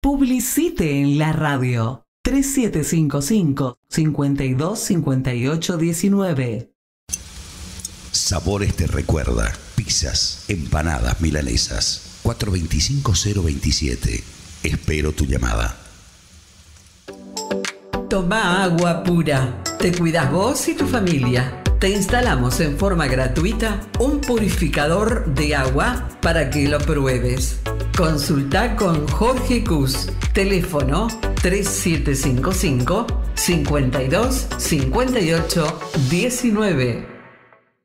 Publicite en la radio 3755-525819. Sabores te recuerda. Pizzas, empanadas, milanesas. 425-027. Espero tu llamada. Toma agua pura. Te cuidas vos y tu familia. Te instalamos en forma gratuita un purificador de agua para que lo pruebes. Consulta con Jorge Cus. Teléfono 3755-525819.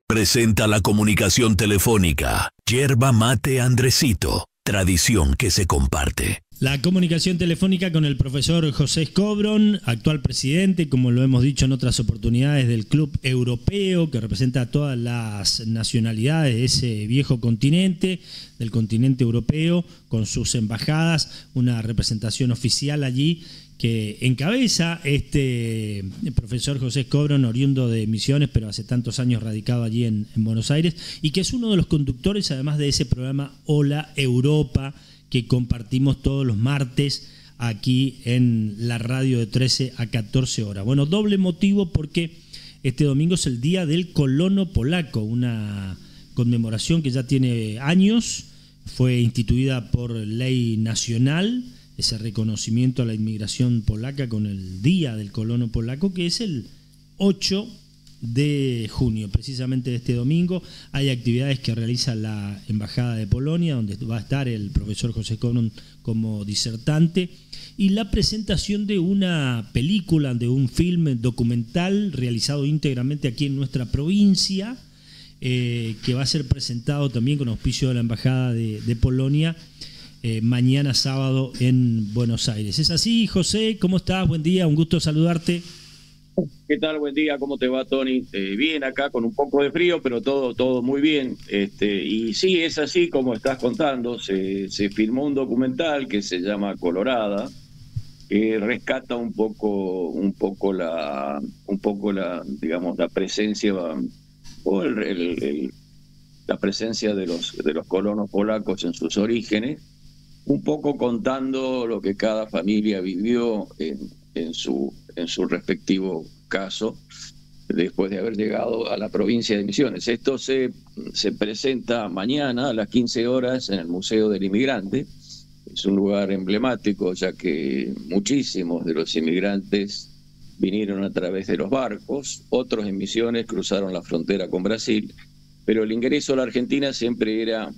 Presenta la comunicación telefónica. Yerba Mate Andresito. Tradición que se comparte. La comunicación telefónica con el profesor José Scobron, actual presidente, como lo hemos dicho en otras oportunidades, del Club Europeo, que representa a todas las nacionalidades de ese viejo continente, del continente europeo, con sus embajadas, una representación oficial allí que encabeza el profesor José Scobron, oriundo de Misiones, pero hace tantos años radicado allí en Buenos Aires, y que es uno de los conductores, además de ese programa Hola Europa, que compartimos todos los martes aquí en la radio de 13 a 14 horas. Bueno, doble motivo porque este domingo es el Día del Colono Polaco, una conmemoración que ya tiene años, fue instituida por ley nacional, ese reconocimiento a la inmigración polaca con el Día del Colono Polaco, que es el 8 de junio, precisamente este domingo. Hay actividades que realiza la Embajada de Polonia, donde va a estar el profesor José Scobron como disertante, y la presentación de una película, de un film documental realizado íntegramente aquí en nuestra provincia, que va a ser presentado también con auspicio de la Embajada de Polonia, mañana sábado en Buenos Aires. ¿Es así, José? ¿Cómo estás? Buen día, un gusto saludarte. ¿Qué tal? Buen día, ¿cómo te va, Tony? Bien acá, con un poco de frío, pero todo muy bien. Y sí, es así como estás contando. Se filmó un documental que se llama Colorada, que rescata un poco la digamos, la presencia o la presencia de los colonos polacos en sus orígenes, un poco contando lo que cada familia vivió en su respectivo caso, después de haber llegado a la provincia de Misiones. Esto se presenta mañana a las 15 horas en el Museo del Inmigrante. Es un lugar emblemático, ya que muchísimos de los inmigrantes vinieron a través de los barcos, otros en Misiones cruzaron la frontera con Brasil, pero el ingreso a la Argentina siempre era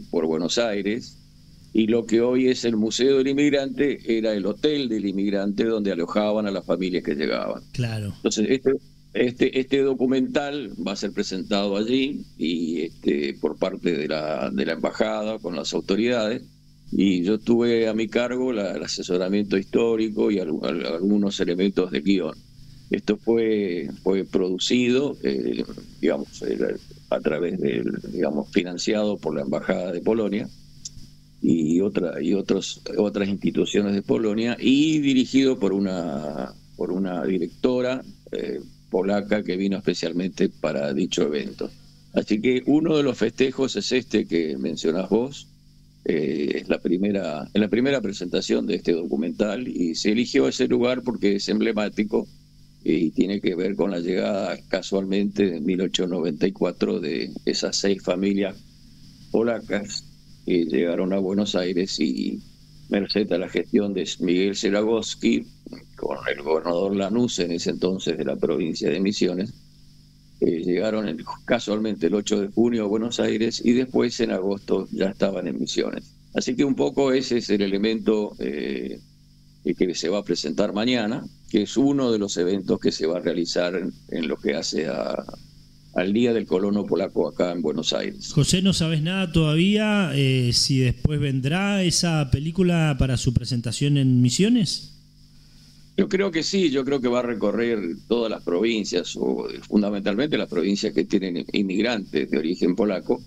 por Buenos Aires, y lo que hoy es el Museo del Inmigrante era el Hotel del Inmigrante, donde alojaban a las familias que llegaban. Claro. Entonces, este documental va a ser presentado allí y por parte de la Embajada con las autoridades, y yo tuve a mi cargo el asesoramiento histórico y algunos elementos de guión. Esto fue producido, a través financiado por la Embajada de Polonia y otras instituciones de Polonia, y dirigido por una directora polaca que vino especialmente para dicho evento. Así que uno de los festejos es este que mencionás vos. Es la primera presentación de este documental, y se eligió ese lugar porque es emblemático y tiene que ver con la llegada casualmente en 1894 de esas 6 familias polacas que llegaron a Buenos Aires, y merced a la gestión de Miguel Zeragowski, con el gobernador Lanús en ese entonces de la provincia de Misiones, llegaron casualmente el 8 de junio a Buenos Aires, y después en agosto ya estaban en Misiones. Así que un poco ese es el elemento que se va a presentar mañana, que es uno de los eventos que se va a realizar en lo que hace al Día del Colono Polaco acá en Buenos Aires. José, ¿no sabes nada todavía si después vendrá esa película para su presentación en Misiones? Yo creo que sí, yo creo que va a recorrer todas las provincias, o fundamentalmente las provincias que tienen inmigrantes de origen polaco.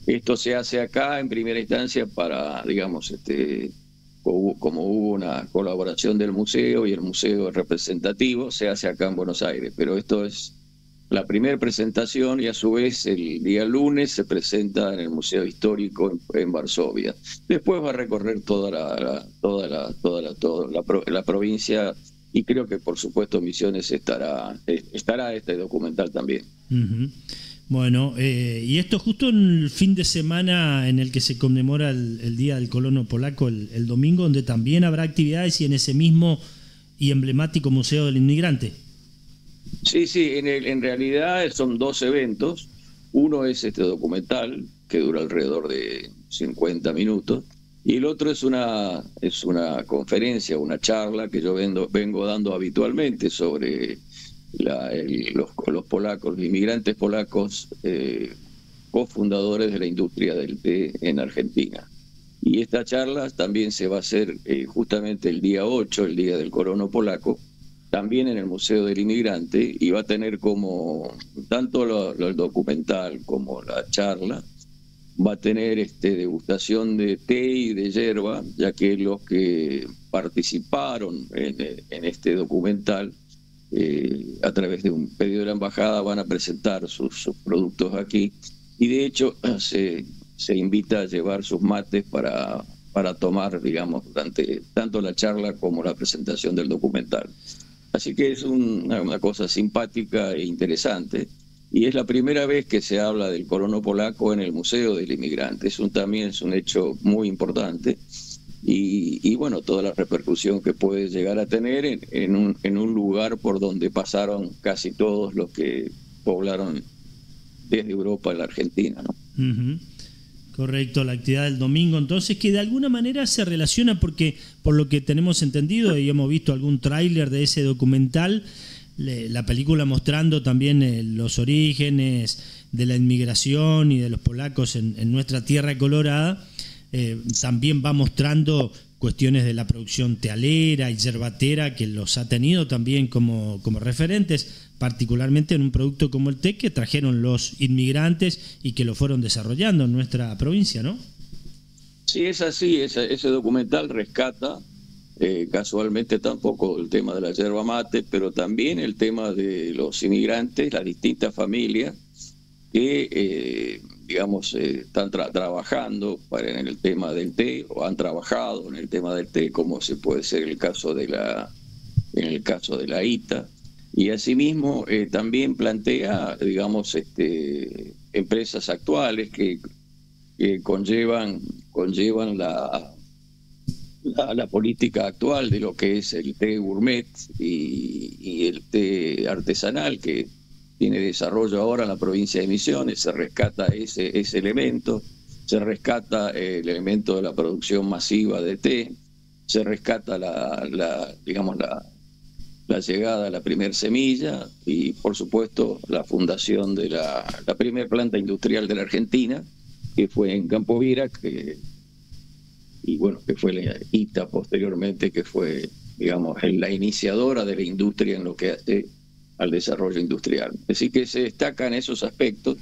Esto se hace acá en primera instancia para, digamos, como hubo una colaboración del museo y el museo es representativo, se hace acá en Buenos Aires, pero esto es la primera presentación, y a su vez el día lunes se presenta en el Museo Histórico en Varsovia. Después va a recorrer toda la provincia, y creo que por supuesto Misiones estará este documental también. Uh-huh. Bueno, y esto justo en el fin de semana en el que se conmemora el Día del Colono Polaco, el domingo, donde también habrá actividades, y en ese mismo y emblemático Museo del Inmigrante. Sí, en realidad son 2 eventos. Uno es este documental, que dura alrededor de 50 minutos, y el otro es una conferencia, una charla que yo vengo dando habitualmente sobre los polacos, los inmigrantes polacos, cofundadores de la industria del té en Argentina. Y esta charla también se va a hacer justamente el día 8, el Día del Colono Polaco, también en el Museo del Inmigrante, y va a tener como tanto el documental como la charla, va a tener degustación de té y de yerba, ya que los que participaron en este documental, a través de un pedido de la embajada, van a presentar sus productos aquí, y de hecho se invita a llevar sus mates para tomar, digamos, durante tanto la charla como la presentación del documental. Así que es una cosa simpática e interesante, y es la primera vez que se habla del colono polaco en el Museo del Inmigrante. También es un hecho muy importante, y bueno, toda la repercusión que puede llegar a tener en un lugar por donde pasaron casi todos los que poblaron desde Europa a la Argentina, ¿no? Uh-huh. Correcto, la actividad del domingo, entonces, que de alguna manera se relaciona, porque por lo que tenemos entendido y hemos visto algún tráiler de ese documental, la película mostrando también los orígenes de la inmigración y de los polacos en nuestra tierra colorada, también va mostrando cuestiones de la producción tealera y yerbatera, que los ha tenido también como referentes, particularmente en un producto como el té que trajeron los inmigrantes y que lo fueron desarrollando en nuestra provincia, ¿no? Sí, es así. Ese documental rescata casualmente tampoco el tema de la yerba mate, pero también el tema de los inmigrantes, las distintas familias que digamos están trabajando en el tema del té, o han trabajado en el tema del té, como se puede ser el caso de la ITA. Y asimismo también plantea, digamos, empresas actuales que conllevan la política actual de lo que es el té gourmet y el té artesanal, que tiene desarrollo ahora en la provincia de Misiones. Se rescata ese elemento, se rescata el elemento de la producción masiva de té, se rescata la llegada a la primer semilla, y por supuesto la fundación de la primer planta industrial de la Argentina, que fue en Campo Vira, que fue la ITA posteriormente, que fue, digamos, la iniciadora de la industria en lo que hace al desarrollo industrial. Así que se destacan esos aspectos.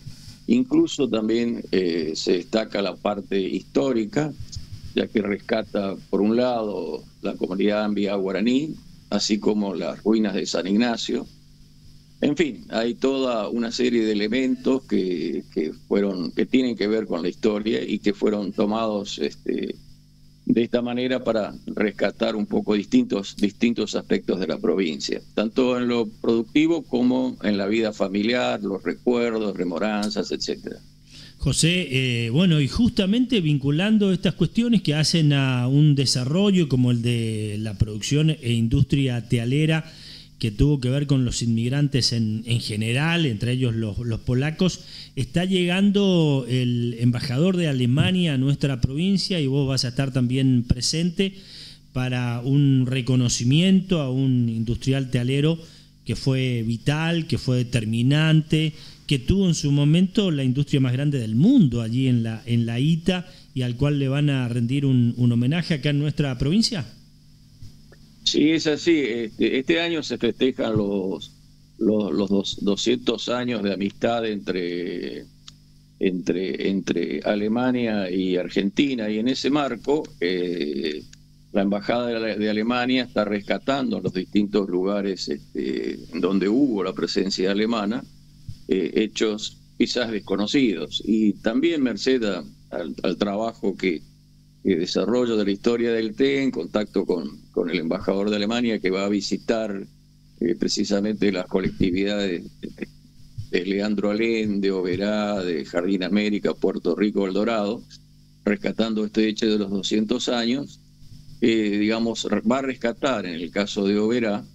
Incluso también se destaca la parte histórica, ya que rescata, por un lado, la comunidad ambia guaraní, así como las ruinas de San Ignacio. En fin, hay toda una serie de elementos que tienen que ver con la historia y que fueron tomados de esta manera para rescatar un poco distintos aspectos de la provincia, tanto en lo productivo como en la vida familiar, los recuerdos, rememoranzas, etcétera. José, y justamente vinculando estas cuestiones que hacen a un desarrollo como el de la producción e industria tealera, que tuvo que ver con los inmigrantes en general, entre ellos los polacos, está llegando el embajador de Alemania a nuestra provincia, y vos vas a estar también presente para un reconocimiento a un industrial tealero que fue vital, que fue determinante, que tuvo en su momento la industria más grande del mundo allí en la ITA, y al cual le van a rendir un homenaje acá en nuestra provincia. Sí, es así. Este año se festejan los 200 años de amistad entre Alemania y Argentina, y en ese marco la embajada de Alemania está rescatando los distintos lugares donde hubo la presencia alemana, hechos quizás desconocidos. Y también merced al trabajo que desarrollo de la historia del té, en contacto con el embajador de Alemania, que va a visitar precisamente las colectividades de Leandro Alem, de Oberá, de Jardín América, Puerto Rico, El Dorado, rescatando este hecho de los 200 años, digamos, va a rescatar, en el caso de Oberá,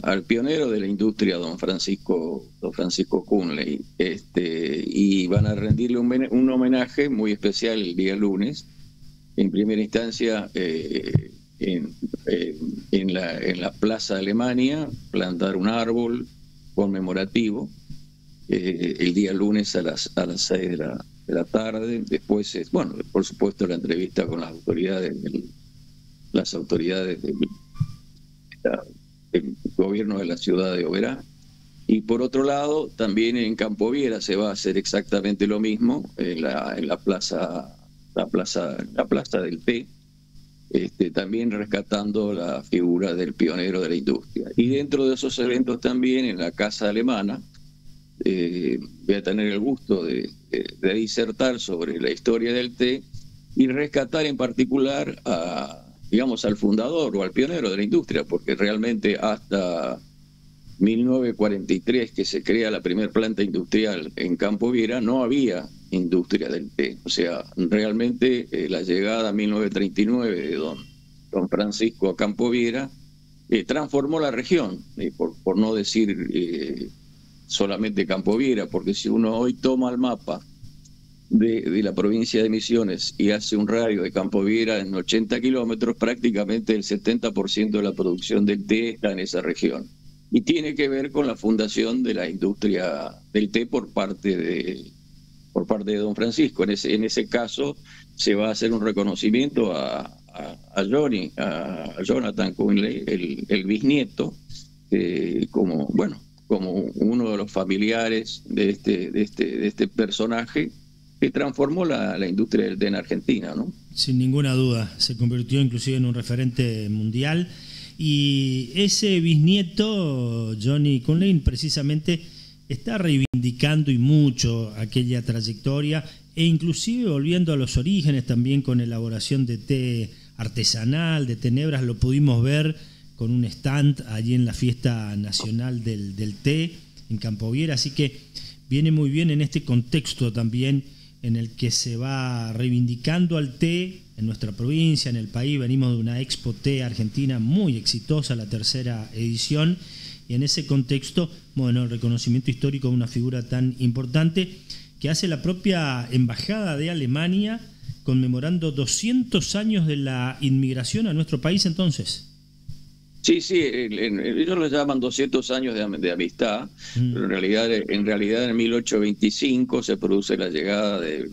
al pionero de la industria, don Francisco Cunley, y van a rendirle un homenaje muy especial el día lunes, en primera instancia en la Plaza Alemania, plantar un árbol conmemorativo el día lunes a las 6 de la tarde. Después, bueno, por supuesto, la entrevista con las autoridades del gobierno de la ciudad de Oberá. Y por otro lado, también en Campo Viera se va a hacer exactamente lo mismo, en la plaza del té, también rescatando la figura del pionero de la industria. Y dentro de esos eventos también, en la Casa Alemana, voy a tener el gusto de disertar sobre la historia del té y rescatar en particular digamos, al fundador o al pionero de la industria, porque realmente hasta 1943, que se crea la primera planta industrial en Campo Viera, no había industria del té. O sea, realmente la llegada a 1939 de don Francisco a Campo Viera transformó la región, por no decir solamente Campo Viera, porque si uno hoy toma el mapa de la provincia de Misiones y hace un radio de Campo Viera en 80 kilómetros, prácticamente el 70% de la producción del té está en esa región. Y tiene que ver con la fundación de la industria del té por parte de don Francisco. En ese caso se va a hacer un reconocimiento a Jonathan Cunley, el bisnieto, como uno de los familiares de este personaje que transformó la industria del té en Argentina, ¿no? Sin ninguna duda, se convirtió inclusive en un referente mundial. Y ese bisnieto, Johnny Cunley, precisamente está reivindicando y mucho aquella trayectoria, e inclusive volviendo a los orígenes también con elaboración de té artesanal, de tenebras. Lo pudimos ver con un stand allí en la Fiesta Nacional del Té en Campo Viera, así que viene muy bien en este contexto también en el que se va reivindicando al té en nuestra provincia, en el país. Venimos de una Expo Té Argentina muy exitosa, la 3ª edición, y en ese contexto, bueno, el reconocimiento histórico de una figura tan importante que hace la propia Embajada de Alemania, conmemorando 200 años de la inmigración a nuestro país entonces. Sí, ellos lo llaman 200 años de amistad, pero en realidad en 1825 se produce la llegada del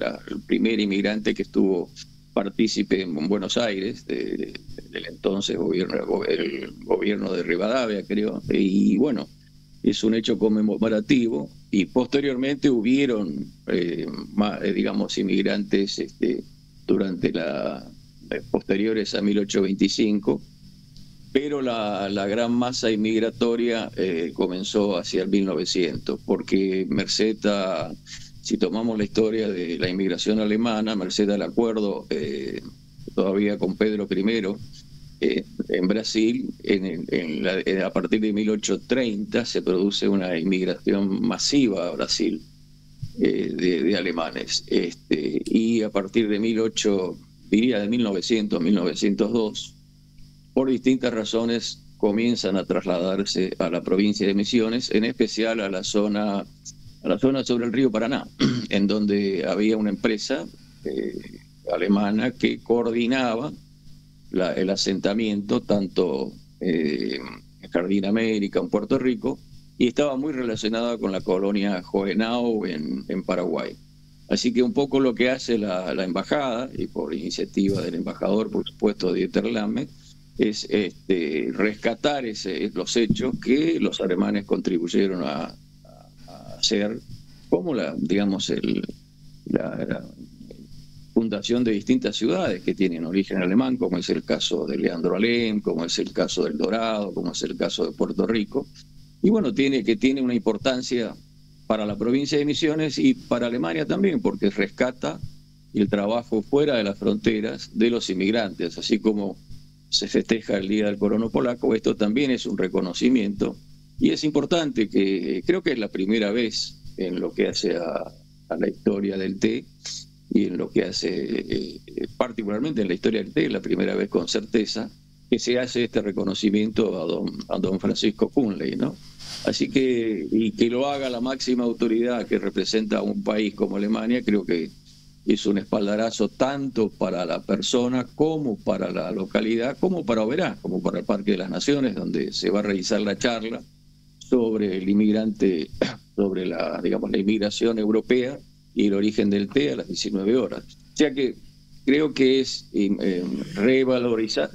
primer inmigrante que estuvo partícipe en Buenos Aires, del entonces el gobierno de Rivadavia, creo, y bueno, es un hecho conmemorativo, y posteriormente hubieron, digamos, inmigrantes durante posteriores a 1825, pero la gran masa inmigratoria comenzó hacia el 1900, porque si tomamos la historia de la inmigración alemana, merced al acuerdo todavía con Pedro I, en Brasil, a partir de 1830 se produce una inmigración masiva a Brasil de alemanes, y a partir de 1900, 1902, por distintas razones comienzan a trasladarse a la provincia de Misiones, en especial a la zona sobre el río Paraná, en donde había una empresa alemana que coordinaba el asentamiento tanto en Jardín América, en Puerto Rico, y estaba muy relacionada con la colonia Hohenau en Paraguay. Así que un poco lo que hace la embajada, y por iniciativa del embajador, por supuesto, Dieter Lamme, es rescatar los hechos que los alemanes contribuyeron a hacer, como la fundación de distintas ciudades que tienen origen alemán, como es el caso de Leandro Alem, como es el caso del Dorado, como es el caso de Puerto Rico, y bueno, tiene una importancia para la provincia de Misiones y para Alemania también, porque rescata el trabajo fuera de las fronteras de los inmigrantes, así como se festeja el Día del Colono Polaco. Esto también es un reconocimiento y es importante, que creo que es la primera vez en lo que hace a la historia del té y en lo que hace particularmente en la historia del té, la primera vez con certeza que se hace este reconocimiento a don Francisco Kunle, ¿no? Así que, y que lo haga la máxima autoridad que representa a un país como Alemania, creo que es un espaldarazo tanto para la persona como para la localidad, como para Oberá, como para el Parque de las Naciones, donde se va a realizar la charla sobre el inmigrante, sobre la inmigración europea y el origen del té a las 19 horas. O sea que creo que es revalorizar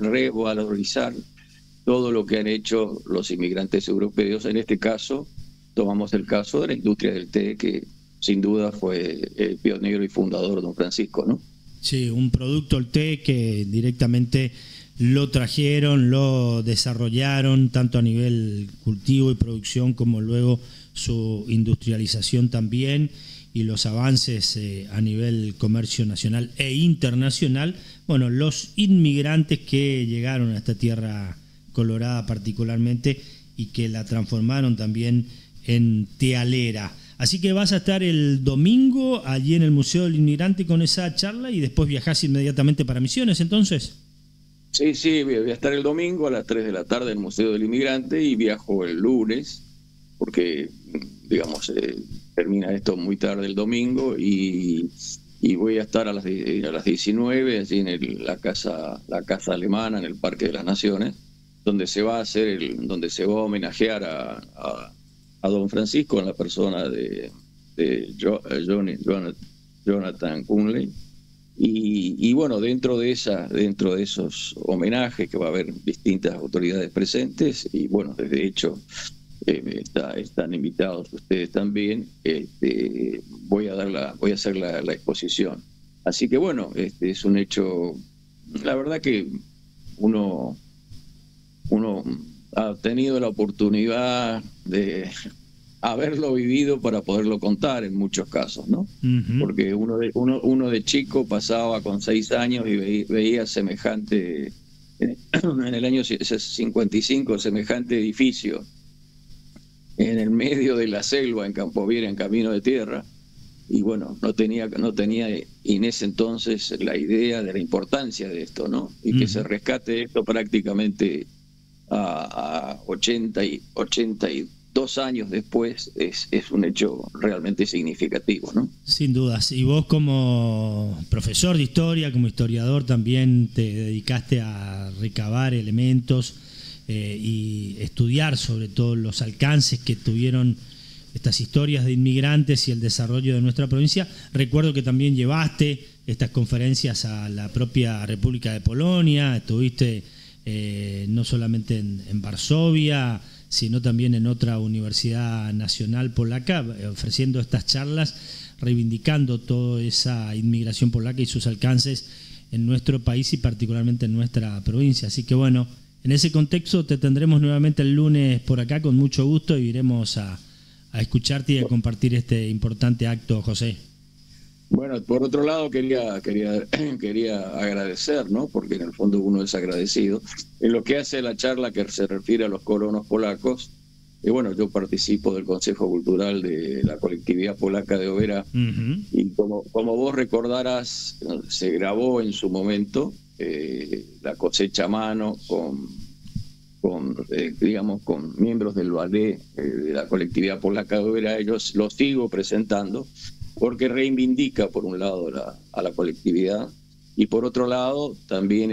todo lo que han hecho los inmigrantes europeos. En este caso, tomamos el caso de la industria del té, que sin duda fue el pionero y fundador don Francisco, ¿no? Sí, un producto, el té, que directamente lo trajeron, lo desarrollaron, tanto a nivel cultivo y producción, como luego su industrialización también, y los avances a nivel comercio nacional e internacional. Bueno, los inmigrantes que llegaron a esta tierra colorada particularmente y que la transformaron también en tealera. Así que vas a estar el domingo allí en el Museo del Inmigrante con esa charla y después viajás inmediatamente para Misiones, entonces. Sí, voy a estar el domingo a las 3 de la tarde en el Museo del Inmigrante y viajo el lunes, porque, digamos, termina esto muy tarde el domingo y voy a estar a las 19 allí en la casa alemana, en el Parque de las Naciones, donde se va a homenajear a don Francisco en la persona de Jonathan Kunle. Y bueno, dentro de esos homenajes, que va a haber distintas autoridades presentes, y bueno, de hecho están invitados ustedes también, voy a hacer la exposición. Así que bueno, es un hecho, la verdad que uno ha tenido la oportunidad de haberlo vivido para poderlo contar en muchos casos, ¿no? Uh-huh. Porque uno de chico pasaba con 6 años y veía semejante, en el año 55, semejante edificio en el medio de la selva, en Campoviera, en Camino de Tierra, y bueno, no tenía en ese entonces la idea de la importancia de esto, ¿no? Y que se rescate esto prácticamente a 82 años después es un hecho realmente significativo, ¿no? Sin dudas. Y vos, como profesor de historia, como historiador, también te dedicaste a recabar elementos y estudiar sobre todo los alcances que tuvieron estas historias de inmigrantes y el desarrollo de nuestra provincia. Recuerdo que también llevaste estas conferencias a la propia República de Polonia, estuviste no solamente en Varsovia, sino también en otra universidad nacional polaca, ofreciendo estas charlas, reivindicando toda esa inmigración polaca y sus alcances en nuestro país y particularmente en nuestra provincia. Así que bueno, en ese contexto te tendremos nuevamente el lunes por acá con mucho gusto y iremos a escucharte y a compartir este importante acto, José. Bueno, por otro lado quería agradecer, ¿no? Porque en el fondo uno es agradecido. En lo que hace la charla que se refiere a los colonos polacos, bueno, yo participo del Consejo Cultural de la colectividad polaca de Oberá, uh-huh. Y como vos recordarás, se grabó en su momento la cosecha a mano con miembros del ballet de la colectividad polaca de Oberá. Ellos los sigo presentando porque reivindica por un lado a la colectividad y por otro lado también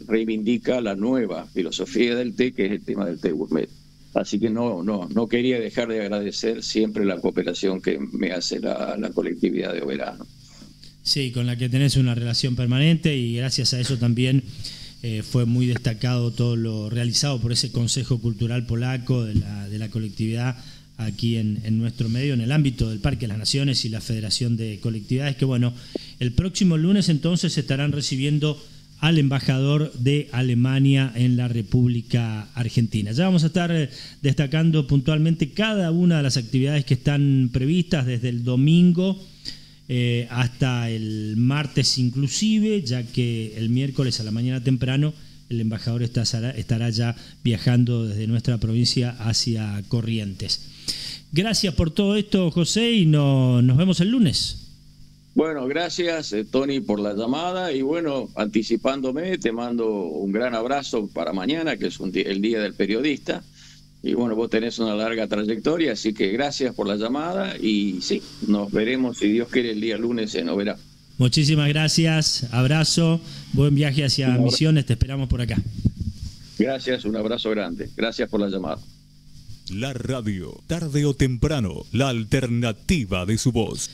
reivindica la nueva filosofía del té, que es el tema del té gourmet. Así que no quería dejar de agradecer siempre la cooperación que me hace la colectividad de Oberá, ¿no? Sí, con la que tenés una relación permanente y gracias a eso también fue muy destacado todo lo realizado por ese Consejo Cultural Polaco de la colectividad aquí en nuestro medio, en el ámbito del Parque de las Naciones y la Federación de Colectividades, que bueno, el próximo lunes entonces estarán recibiendo al embajador de Alemania en la República Argentina. Ya vamos a estar destacando puntualmente cada una de las actividades que están previstas desde el domingo hasta el martes inclusive, ya que el miércoles a la mañana temprano el embajador estará ya viajando desde nuestra provincia hacia Corrientes. Gracias por todo esto, José, y nos vemos el lunes. Bueno, gracias, Tony, por la llamada. Y bueno, anticipándome, te mando un gran abrazo para mañana, que es el Día del Periodista. Y bueno, vos tenés una larga trayectoria, así que gracias por la llamada. Y sí, nos veremos, si Dios quiere, el día lunes en Oberá. Muchísimas gracias, abrazo, buen viaje hacia Misiones, te esperamos por acá. Gracias, un abrazo grande. Gracias por la llamada. La radio, tarde o temprano, la alternativa de su voz.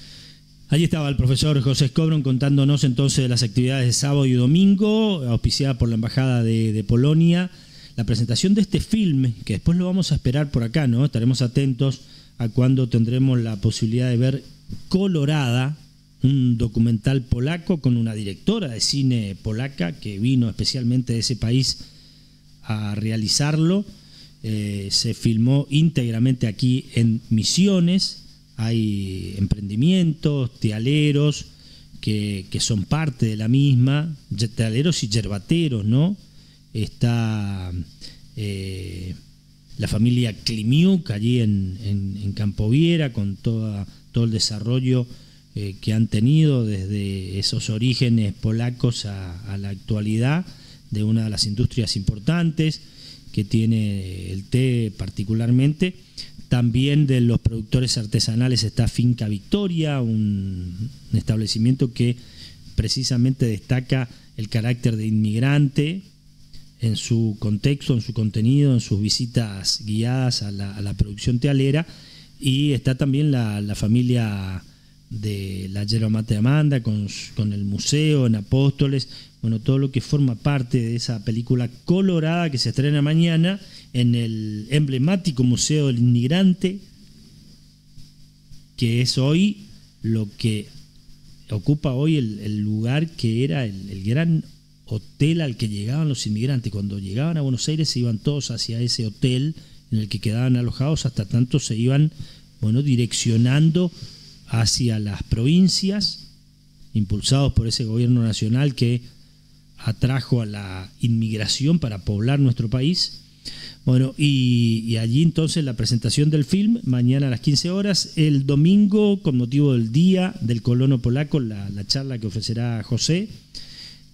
Allí estaba el profesor José Skobron contándonos entonces de las actividades de sábado y domingo, auspiciada por la Embajada de Polonia. La presentación de este film, que después lo vamos a esperar por acá, ¿no? Estaremos atentos a cuando tendremos la posibilidad de ver Colorada, un documental polaco con una directora de cine polaca que vino especialmente de ese país a realizarlo. Se filmó íntegramente aquí en Misiones. Hay emprendimientos, tealeros que son parte de la misma, tealeros y yerbateros, ¿no? Está la familia Klimiuk allí en Campo Viera, con todo el desarrollo que han tenido desde esos orígenes polacos a la actualidad de una de las industrias importantes que tiene el té particularmente. También de los productores artesanales está Finca Victoria, un establecimiento que precisamente destaca el carácter de inmigrante en su contexto, en su contenido, en sus visitas guiadas a la producción tealera. Y está también la familia de la yerba mate Amanda con el museo en Apóstoles, bueno, todo lo que forma parte de esa película Colorada que se estrena mañana en el emblemático Museo del Inmigrante, que es hoy lo que ocupa hoy el lugar que era el gran hotel al que llegaban los inmigrantes. Cuando llegaban a Buenos Aires se iban todos hacia ese hotel en el que quedaban alojados, hasta tanto se iban, bueno, direccionando hacia las provincias, impulsados por ese gobierno nacional que atrajo a la inmigración para poblar nuestro país. Bueno, y allí entonces la presentación del film, mañana a las 15 horas, el domingo con motivo del Día del Colono Polaco, la charla que ofrecerá José,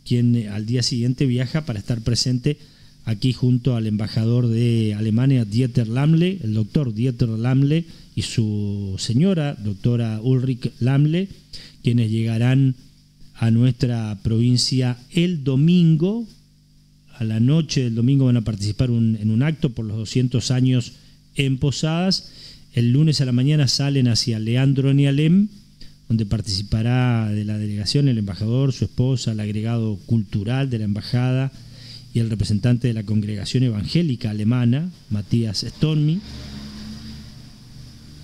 quien al día siguiente viaja para estar presente aquí junto al embajador de Alemania, Dieter Lamle, el doctor Dieter Lamle, y su señora, doctora Ulrich Lamle, quienes llegarán a nuestra provincia el domingo. A la noche del domingo van a participar en un acto por los 200 años en Posadas. El lunes a la mañana salen hacia Leandro Nealem, donde participará de la delegación el embajador, su esposa, el agregado cultural de la embajada y el representante de la congregación evangélica alemana, Matías Stonmi.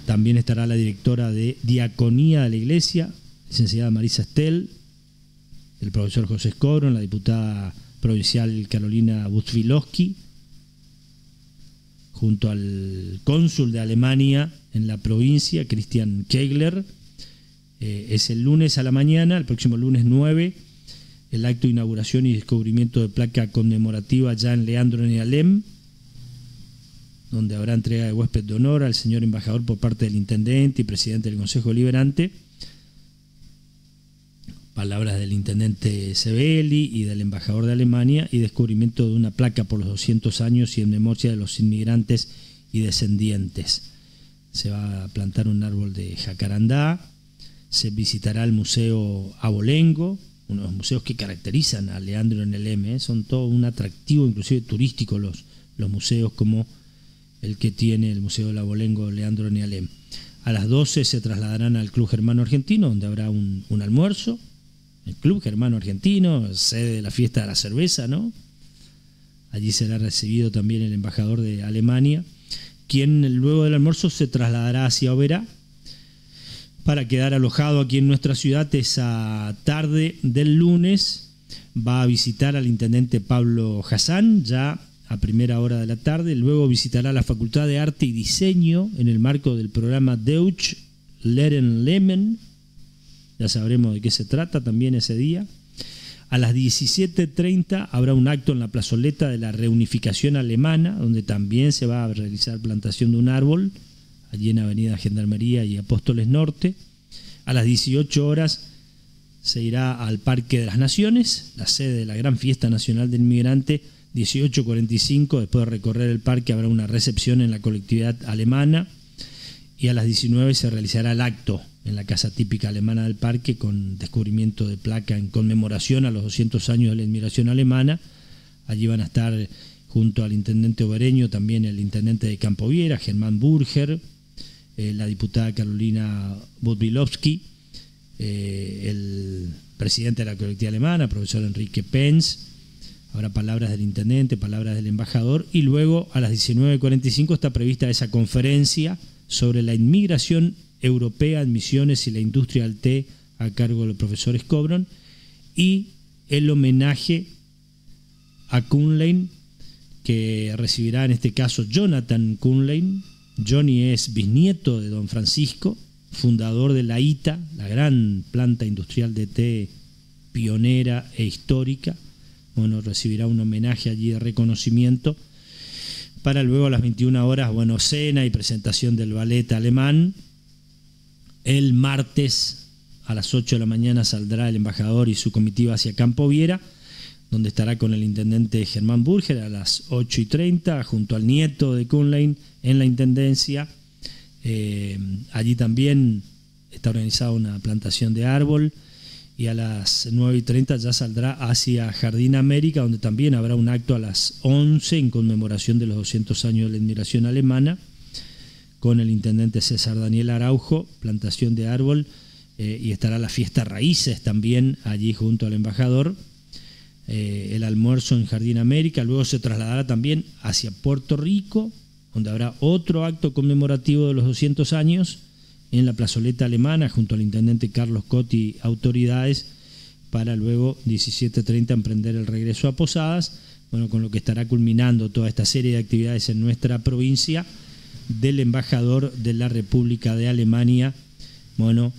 También estará la directora de Diaconía de la Iglesia, licenciada Marisa Stel, el profesor José Skobron, la diputada provincial Carolina Butvilowski, junto al cónsul de Alemania en la provincia, Christian Kegler. Es el lunes a la mañana, el próximo lunes 9, el acto de inauguración y descubrimiento de placa conmemorativa ya en Leandro Nealem, donde habrá entrega de huésped de honor al señor embajador por parte del intendente y presidente del Consejo Deliberante. Palabras del intendente Sebeli y del embajador de Alemania, y descubrimiento de una placa por los 200 años y en memoria de los inmigrantes y descendientes. Se va a plantar un árbol de jacarandá, se visitará el Museo Abolengo, uno de los museos que caracterizan a Leandro Nealem, son todo un atractivo inclusive turístico los museos como el que tiene el Museo del Abolengo Leandro Nealem. A las 12 se trasladarán al Club Germano Argentino, donde habrá un almuerzo. El Club Germano Argentino, sede de la fiesta de la cerveza, ¿no? Allí será recibido también el embajador de Alemania, quien luego del almuerzo se trasladará hacia Oberá para quedar alojado aquí en nuestra ciudad esa tarde del lunes, va a visitar al intendente Pablo Hassan ya a primera hora de la tarde. Luego visitará la Facultad de Arte y Diseño en el marco del programa Deutsch Lernen Lernen. Ya sabremos de qué se trata también ese día. A las 17:30 habrá un acto en la plazoleta de la Reunificación Alemana, donde también se va a realizar plantación de un árbol, allí en Avenida Gendarmería y Apóstoles Norte. A las 18 horas se irá al Parque de las Naciones, la sede de la Gran Fiesta Nacional del Inmigrante. 18:45, después de recorrer el parque, habrá una recepción en la colectividad alemana. Y a las 19 se realizará el acto en la casa típica alemana del parque con descubrimiento de placa en conmemoración a los 200 años de la inmigración alemana. Allí van a estar junto al intendente obereño también el intendente de Campo Viera, Germán Burger, la diputada Carolina Budvilowski, el presidente de la colectividad alemana, profesor Enrique Penz. Habrá palabras del intendente, palabras del embajador, y luego a las 19:45 está prevista esa conferencia sobre la inmigración europea, admisiones y la industria del té a cargo del profesor Skobron, y el homenaje a Kuhnlein que recibirá en este caso Jonathan Kuhnlein. Johnny es bisnieto de don Francisco, fundador de la ITA, la gran planta industrial de té pionera e histórica. Bueno, recibirá un homenaje allí de reconocimiento, para luego a las 21 horas, bueno, cena y presentación del ballet alemán. El martes a las 8 de la mañana saldrá el embajador y su comitiva hacia Campo Viera, donde estará con el intendente Germán Burger a las 8:30, junto al nieto de Kuhnlein en la intendencia. Allí también está organizada una plantación de árbol, y a las 9:30 ya saldrá hacia Jardín América, donde también habrá un acto a las 11 en conmemoración de los 200 años de la inmigración alemana, con el intendente César Daniel Araujo, plantación de árbol, y estará la fiesta Raíces también allí junto al embajador. El almuerzo en Jardín América. Luego se trasladará también hacia Puerto Rico, donde habrá otro acto conmemorativo de los 200 años en la plazoleta alemana junto al intendente Carlos Cotti y autoridades, para luego 17:30 emprender el regreso a Posadas, bueno, con lo que estará culminando toda esta serie de actividades en nuestra provincia del embajador de la República de Alemania, bueno,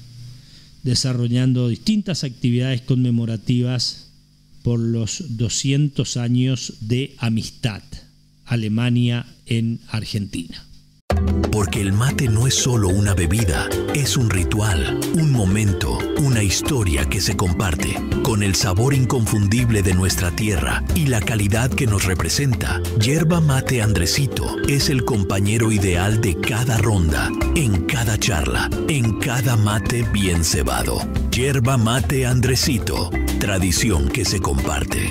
desarrollando distintas actividades conmemorativas por los 200 años de amistad Alemania en Argentina. Porque el mate no es solo una bebida, es un ritual, un momento, una historia que se comparte. Con el sabor inconfundible de nuestra tierra y la calidad que nos representa, Yerba Mate Andresito es el compañero ideal de cada ronda, en cada charla, en cada mate bien cebado. Yerba Mate Andresito, tradición que se comparte.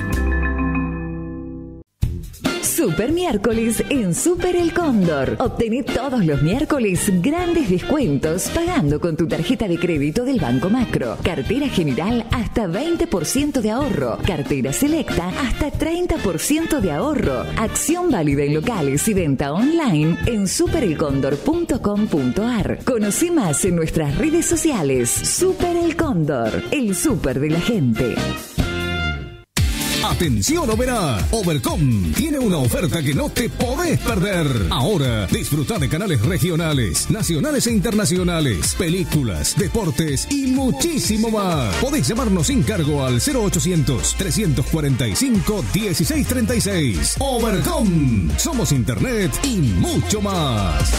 Super miércoles en Super El Cóndor. Obtené todos los miércoles grandes descuentos pagando con tu tarjeta de crédito del Banco Macro. Cartera general hasta 20% de ahorro. Cartera selecta hasta 30% de ahorro. Acción válida en locales y venta online en superelcóndor.com.ar. Conocí más en nuestras redes sociales. Super El Cóndor, el super de la gente. Atención Oberá, Overcom tiene una oferta que no te podés perder. Ahora disfruta de canales regionales, nacionales e internacionales, películas, deportes y muchísimo más. Podés llamarnos sin cargo al 0800-345-1636. Overcom, somos internet y mucho más.